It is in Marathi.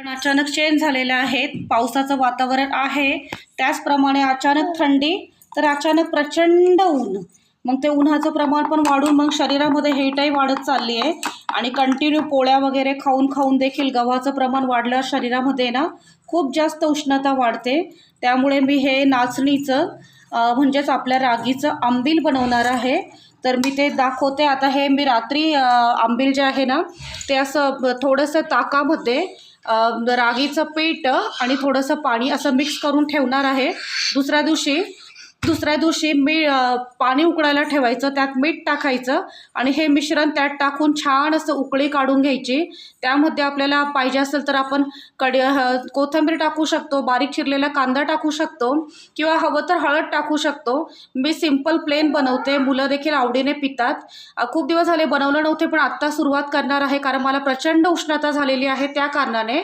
पण अचानक चेंज झालेले आहेत. पावसाचं वातावरण आहे, त्याचप्रमाणे अचानक थंडी, तर अचानक प्रचंड ऊन. मग ते उन्हाचं प्रमाण पण वाढून मग शरीरामध्ये हेटही वाढत चालली आहे. आणि कंटिन्यू पोळ्या वगैरे खाऊन खाऊन देखील गव्हाचं प्रमाण वाढल्यावर शरीरामध्ये ना खूप जास्त उष्णता वाढते. त्यामुळे मी हे नाचणीचं म्हणजेच आपल्या रागीचं आंबील बनवणार आहे. तर मी ते दाखवते. आता हे मी रात्री आंबील जे आहे ना ते असं थोडंसं ताकामध्ये रागीचं पीठ आणि थोडंसं पाणी असं मिक्स करून ठेवणार आहे. दुसऱ्या दिवशी पाणी उकळायला ठेवायचं, त्यात मीठ टाकायचं आणि हे मिश्रण त्यात टाकून छान असं उकळी काढून घ्यायची. त्यामध्ये आपल्याला पाहिजे असेल तर आपण कोथिंबीर टाकू शकतो, बारीक चिरलेला कांदा टाकू शकतो किंवा हवं तर हळद टाकू शकतो. मी सिंपल प्लेन बनवते, मुलं देखील आवडीने पितात. खूप दिवस झाले बनवलं नव्हते, पण आत्ता सुरुवात करणार आहे कारण मला प्रचंड उष्णता झालेली आहे त्या कारणाने.